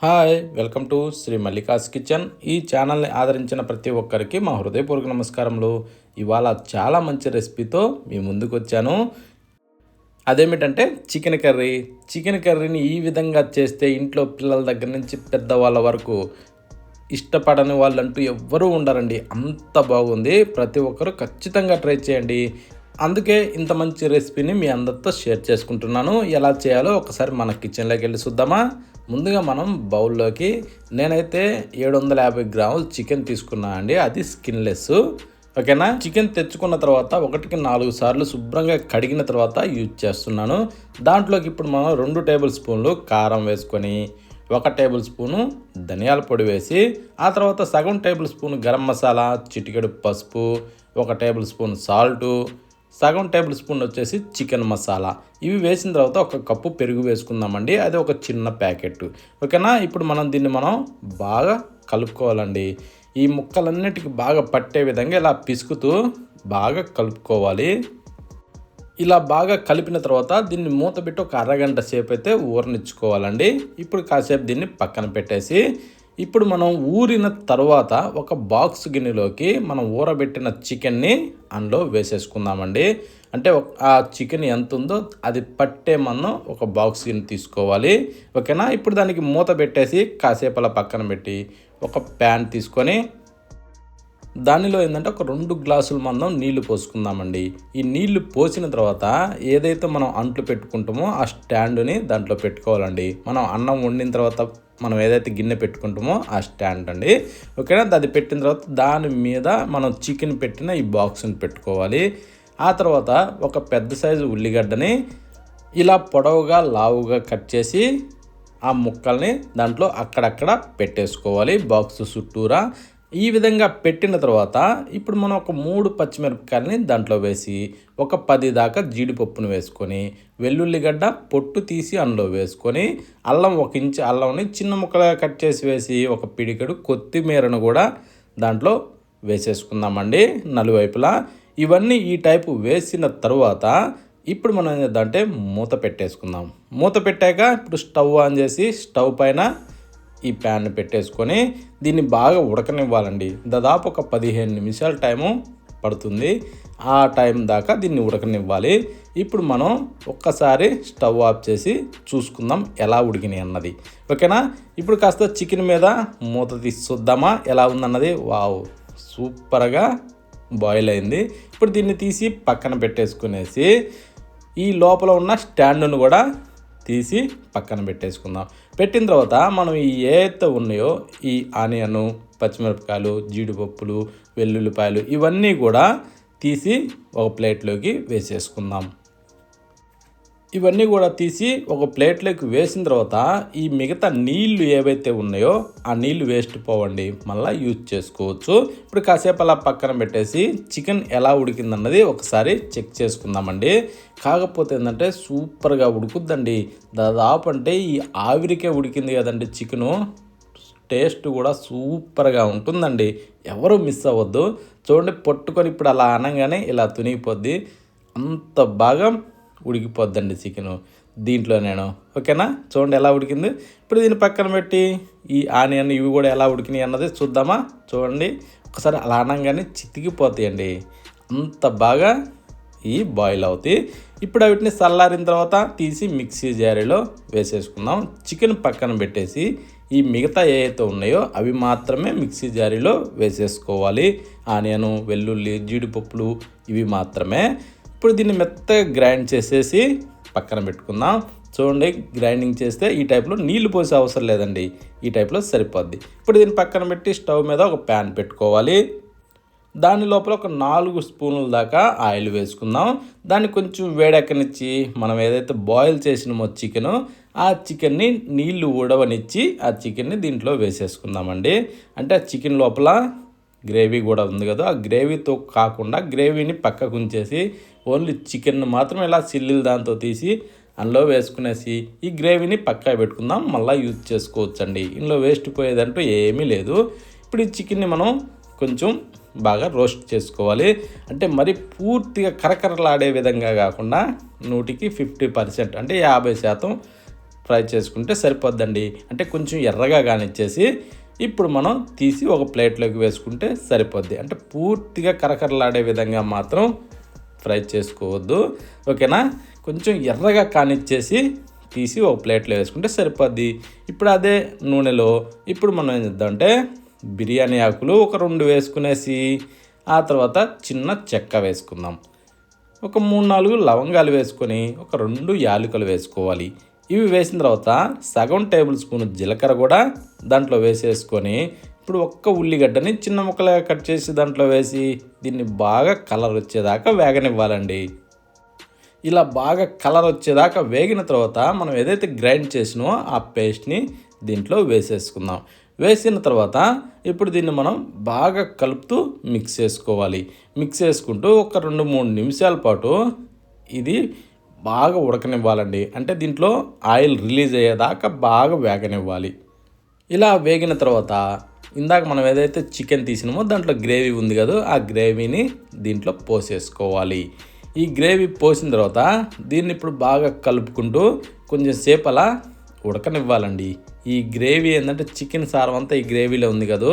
Hi welcome to Shri Mallika's kitchen. ఈ ఛానల్ని ఆదరించిన ప్రతి ఒక్కరికి మా హృదయపూర్వక నమస్కారములు. ఇవాళ చాలా మంచి రెసిపీతో మీ ముందుకు వచ్చాను. అదేమిటంటే చికెన్ కర్రీని ఈ విధంగా చేస్తే ఇంట్లో పిల్లల దగ్గర నుంచి పెద్దవాళ్ళ వరకు ఇష్టపడని వాళ్ళంటూ ఎవ్వరూ ఉండరండి. అంత బాగుంది. ప్రతి ఒక్కరూ ఖచ్చితంగా ట్రై చేయండి. అందుకే ఇంత మంచి రెసిపీని మీ అందరితో షేర్ చేసుకుంటున్నాను. ఎలా చేయాలో ఒకసారి మన కిచెన్లోకి వెళ్ళి చూద్దామా. ముందుగా మనం బౌల్లోకి నేనైతే 750 గ్రాములు చికెన్ తీసుకున్నా అండి. అది స్కిన్లెస్. ఓకేనా. చికెన్ తెచ్చుకున్న తర్వాత 1కి 4 సార్లు శుభ్రంగా కడిగిన తర్వాత యూజ్ చేస్తున్నాను. దాంట్లోకి ఇప్పుడు మనం 2 టేబుల్ స్పూన్లు కారం వేసుకొని 1 టేబుల్ స్పూను ధనియాల పొడి వేసి ఆ తర్వాత సగం టేబుల్ స్పూన్ గరం మసాలా, చిటికెడు పసుపు, 1 టేబుల్ స్పూన్ సాల్టు, సగం టేబుల్ స్పూన్ వచ్చేసి చికెన్ మసాలా, ఇవి వేసిన తర్వాత 1 కప్పు పెరుగు వేసుకుందామండి. అది ఒక చిన్న ప్యాకెట్. ఓకేనా. ఇప్పుడు దీన్ని బాగా కలుపుకోవాలండి. ఈ ముక్కలన్నిటికీ బాగా పట్టే విధంగా ఇలా పిసుకుతూ బాగా కలుపుకోవాలి. ఇలా బాగా కలిపిన తర్వాత దీన్ని మూత పెట్టి ఒక అరగంట సేపు అయితే ఊరనిచ్చుకోవాలండి. ఇప్పుడు కాసేపు దీన్ని పక్కన పెట్టేసి ఇప్పుడు మనం ఊరిన తర్వాత ఒక బాక్స్ గిన్నెలోకి మనం ఊరబెట్టిన చికెన్ని అందులో వేసేసుకుందామండి. అంటే ఆ చికెన్ ఎంత ఉందో అది పట్టే మనం ఒక బాక్స్ గిన్నె తీసుకోవాలి. ఓకేనా. ఇప్పుడు దానికి మూత పెట్టేసి కాసేపు అలా పక్కన పెట్టి ఒక ప్యాన్ తీసుకొని దానిలో ఏంటంటే ఒక 2 గ్లాసుల మందం నీళ్లు పోసుకుందామండి. ఈ నీళ్లు పోసిన తర్వాత ఏదైతే మనం అంట్లు పెట్టుకుంటామో ఆ స్టాండ్ని దాంట్లో పెట్టుకోవాలండి. మనం అన్నం వండిన తర్వాత మనం ఏదైతే గిన్నె పెట్టుకుంటామో ఆ స్టాండ్ అండి. ఓకేనా. అది పెట్టిన తర్వాత దాని మీద మనం చికెన్ పెట్టిన ఈ బాక్స్ని పెట్టుకోవాలి. ఆ తర్వాత ఒక పెద్ద సైజు ఉల్లిగడ్డని ఇలా పొడవుగా లావుగా కట్ చేసి ఆ ముక్కల్ని దాంట్లో అక్కడక్కడ పెట్టేసుకోవాలి బాక్స్ చుట్టూరా. ఈ విధంగా పెట్టిన తర్వాత ఇప్పుడు మనం ఒక 3 పచ్చిమిరపకాయలని దాంట్లో వేసి ఒక 10 దాకా జీడిపప్పును వేసుకొని వెల్లుల్లిగడ్డ పొట్టు తీసి అందులో వేసుకొని అల్లం 1 ఇంచు అల్లంని చిన్న ముక్కలుగా కట్ చేసి వేసి ఒక పిడికెడు కొత్తిమీరను కూడా దాంట్లో వేసేసుకుందామండి నలువైపులా. ఇవన్నీ ఈ టైపు వేసిన తర్వాత ఇప్పుడు మనం ఏం చేద్దామంటే మూత పెట్టేసుకుందాం. మూత పెట్టాక ఇప్పుడు స్టవ్ ఆన్ చేసి స్టవ్ పైన ఈ ప్యాన్ పెట్టేసుకొని దీన్ని బాగా ఉడకనివ్వాలండి. దాదాపు ఒక 15 నిమిషాల టైము పడుతుంది. ఆ టైం దాకా దీన్ని ఉడకనివ్వాలి. ఇప్పుడు మనం ఒక్కసారి స్టవ్ ఆఫ్ చేసి చూసుకుందాం ఎలా ఉడికినాయి అన్నది. ఓకేనా. ఇప్పుడు కాస్త చికెన్ మీద మూత తీసి చూద్దామా ఎలా ఉందన్నది. వావ్, సూపర్గా బాయిల్ అయింది. ఇప్పుడు దీన్ని తీసి పక్కన పెట్టేసుకునేసి ఈ లోపల ఉన్న స్టాండ్ను కూడా తీసి పక్కన పెట్టేసుకుందాం. పెట్టిన తర్వాత మనం ఈ ఏదైతే ఉన్నాయో ఈ ఆనియను, పచ్చిమిరపకాయలు, జీడిపప్పులు, వెల్లుల్లిపాయలు ఇవన్నీ కూడా తీసి ఒక ప్లేట్లోకి వేసేసుకుందాం. ఇవన్నీ కూడా తీసి ఒక ప్లేట్లోకి వేసిన తర్వాత ఈ మిగతా నీళ్లు ఏవైతే ఉన్నాయో ఆ నీళ్లు వేస్ట్ పోవండి, మళ్ళీ యూజ్ చేసుకోవచ్చు. ఇప్పుడు కాసేపు అలా పక్కన పెట్టేసి చికెన్ ఎలా ఉడికిందన్నది ఒకసారి చెక్ చేసుకుందామండి. కాకపోతే ఏంటంటే సూపర్గా ఉడుకుద్దండి. దాదాపు అంటే ఈ ఆవిరికే ఉడికింది కదండి చికెను. టేస్ట్ కూడా సూపర్గా ఉంటుందండి. ఎవరు మిస్ అవ్వద్దు. చూడండి, పట్టుకొని ఇప్పుడు అలా అనగానే ఇలా తునిగిపోద్ది. అంత బాగా ఉడికిపోద్దండి చికెను దీంట్లో నేను. ఓకేనా. చూడండి ఎలా ఉడికింది. ఇప్పుడు దీన్ని పక్కన పెట్టి ఈ ఆనియన్ ఇవి కూడా ఎలా ఉడికినాయి అన్నది చూద్దామా. చూడండి, ఒకసారి అలా అనగానే చితికిపోతాయండి. అంత బాగా ఈ బాయిల్ అవుతాయి. ఇప్పుడు వీటిని చల్లారిన తర్వాత తీసి మిక్సీ జారీలో వేసేసుకుందాం. చికెన్ పక్కన పెట్టేసి ఈ మిగతా ఏవైతే ఉన్నాయో అవి మాత్రమే మిక్సీ జారీలో వేసేసుకోవాలి. ఆనియను, వెల్లుల్లి, జీడిపప్పులు ఇవి మాత్రమే. ఇప్పుడు దీన్ని మెత్తగా గ్రైండ్ చేసేసి పక్కన పెట్టుకుందాం. చూడండి, గ్రైండింగ్ చేస్తే ఈ టైప్లో నీళ్లు పోసే అవసరం లేదండి. ఈ టైప్లో సరిపోద్ది. ఇప్పుడు దీన్ని పక్కన పెట్టి స్టవ్ మీద ఒక ప్యాన్ పెట్టుకోవాలి. దాని లోపల ఒక 4 స్పూన్ల దాకా ఆయిల్ వేసుకుందాం. దాన్ని కొంచెం వేడెక్కనిచ్చి మనం ఏదైతే బాయిల్ చేసినామో చికెను ఆ చికెన్ని నీళ్లు ఉడవనిచ్చి ఆ చికెన్ని దీంట్లో వేసేసుకుందామండి. అంటే ఆ చికెన్ లోపల గ్రేవీ కూడా ఉంది కదా, ఆ గ్రేవీతో కాకుండా గ్రేవీని పక్కకు ఉంచేసి ఓన్లీ చికెన్ మాత్రం ఇలా సిల్లిల్ దాంతో తీసి అందులో వేసుకునేసి ఈ గ్రేవీని పక్కా పెట్టుకుందాం. మళ్ళీ యూజ్ చేసుకోవచ్చండి. ఇందులో వేస్ట్ పోయేదంటూ ఏమీ లేదు. ఇప్పుడు ఈ చికెన్ని మనం కొంచెం బాగా రోస్ట్ చేసుకోవాలి. అంటే మరి పూర్తిగా కరకరలాడే విధంగా కాకుండా 100కి 50% అంటే 50% ఫ్రై చేసుకుంటే సరిపోద్దండి. అంటే కొంచెం ఎర్రగా కానిచ్చేసి ఇప్పుడు మనం తీసి ఒక ప్లేట్లోకి వేసుకుంటే సరిపోద్ది. అంటే పూర్తిగా కరకరలాడే విధంగా మాత్రం ఫ్రై చేసుకోవద్దు, ఓకేనా. కొంచెం ఎర్రగా కానిచ్చేసి తీసి ఒక ప్లేట్లో వేసుకుంటే సరిపోద్ది. ఇప్పుడు అదే నూనెలో ఇప్పుడు మనం ఏం చేద్దామంటే బిర్యానీ ఆకులు ఒక 2 వేసుకునేసి ఆ తర్వాత చిన్న చెక్క వేసుకుందాం. ఒక 3-4 లవంగాలు వేసుకొని ఒక 2 యాలకులు వేసుకోవాలి. ఇవి వేసిన తర్వాత సగం టేబుల్ స్పూన్ జీలకర్ర కూడా దాంట్లో వేసేసుకొని ఇప్పుడు ఒక్క ఉల్లిగడ్డని చిన్న ముక్కలుగా కట్ చేసి దాంట్లో వేసి దీన్ని బాగా కలర్ వచ్చేదాకా వేగనివ్వాలండి. ఇలా బాగా కలర్ వచ్చేదాకా వేగిన తర్వాత మనం ఏదైతే గ్రైండ్ చేసినామో ఆ పేస్ట్ని దీంట్లో వేసేసుకుందాం. వేసిన తర్వాత ఇప్పుడు దీన్ని మనం బాగా కలుపుతూ మిక్స్ చేసుకోవాలి. మిక్స్ చేసుకుంటూ ఒక 2-3 నిమిషాల పాటు ఇది బాగా ఉడకనివ్వాలండి. అంటే దీంట్లో ఆయిల్ రిలీజ్ అయ్యేదాకా బాగా వేగనివ్వాలి. ఇలా వేగిన తర్వాత ఇందాక మనం ఏదైతే చికెన్ తీసినామో దాంట్లో గ్రేవీ ఉంది కదా, ఆ గ్రేవీని దీంట్లో పోసేసుకోవాలి. ఈ గ్రేవీ పోసిన తర్వాత దీన్ని ఇప్పుడు బాగా కలుపుకుంటూ కొంచెం సేపు అలా ఉడకనివ్వాలండి. ఈ గ్రేవీ ఏంటంటే చికెన్ సారం అంతా ఈ గ్రేవీలో ఉంది కదా,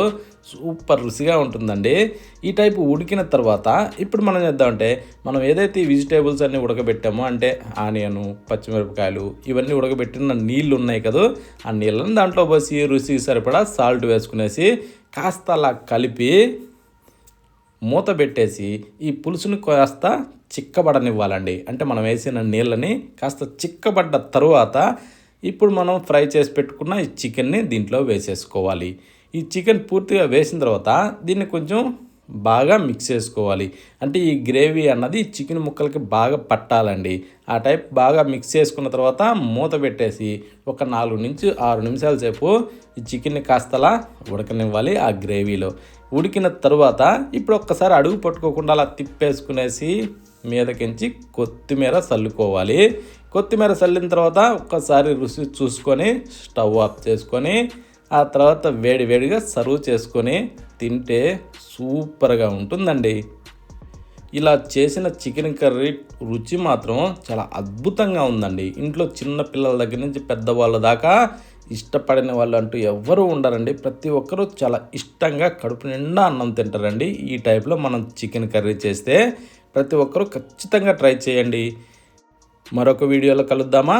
సూపర్ రుచిగా ఉంటుందండి. ఈ టైపు ఉడికిన తర్వాత ఇప్పుడు మనం చేద్దామంటే మనం ఏదైతే ఈ వెజిటేబుల్స్ అన్నీ ఉడకబెట్టామో అంటే ఆనియను, పచ్చిమిరపకాయలు ఇవన్నీ ఉడకబెట్టిన నీళ్ళు ఉన్నాయి కదా, ఆ నీళ్ళని దాంట్లో పోసి రుచికి సరిపడా సాల్ట్ వేసుకునేసి కాస్త అలా కలిపి మూత పెట్టేసి ఈ పులుసుని కాస్త చిక్కబడనివ్వాలండి. అంటే మనం వేసిన నీళ్ళని కాస్త చిక్కబడ్డ తరువాత ఇప్పుడు మనం ఫ్రై చేసి పెట్టుకున్న ఈ చికెన్ని దీంట్లో వేసేసుకోవాలి. ఈ చికెన్ పూర్తిగా వేసిన తర్వాత దీన్ని కొంచెం బాగా మిక్స్ చేసుకోవాలి. అంటే ఈ గ్రేవీ అన్నది చికెన్ ముక్కలకి బాగా పట్టాలండి. ఆ టైప్ బాగా మిక్స్ చేసుకున్న తర్వాత మూత పెట్టేసి ఒక 4-6 నిమిషాల సేపు ఈ చికెన్ని కాస్తలా ఉడకనివ్వాలి ఆ గ్రేవీలో. ఉడికిన తర్వాత ఇప్పుడు ఒక్కసారి అడుగు పట్టుకోకుండా అలా తిప్పేసుకునేసి మీదకించి కొత్తిమీర చల్లుకోవాలి. కొత్తిమీర చల్లిన తర్వాత ఒక్కసారి రుచి చూసుకొని స్టవ్ ఆఫ్ చేసుకొని ఆ తర్వాత వేడివేడిగా సర్వ్ చేసుకొని తింటే సూపర్గా ఉంటుందండి. ఇలా చేసిన చికెన్ కర్రీ రుచి మాత్రం చాలా అద్భుతంగా ఉందండి. ఇంట్లో చిన్న పిల్లల దగ్గర నుంచి పెద్దవాళ్ళ దాకా ఇష్టపడిన వాళ్ళు అంటూ ఎవ్వరూ ఉండరండి. ప్రతి ఒక్కరూ చాలా ఇష్టంగా కడుపు నిండా అన్నం తింటారండి. ఈ టైప్లో మనం చికెన్ కర్రీ చేస్తే ప్రతి ఒక్కరూ ఖచ్చితంగా ట్రై చేయండి. మరొక వీడియోలో కలుద్దామా?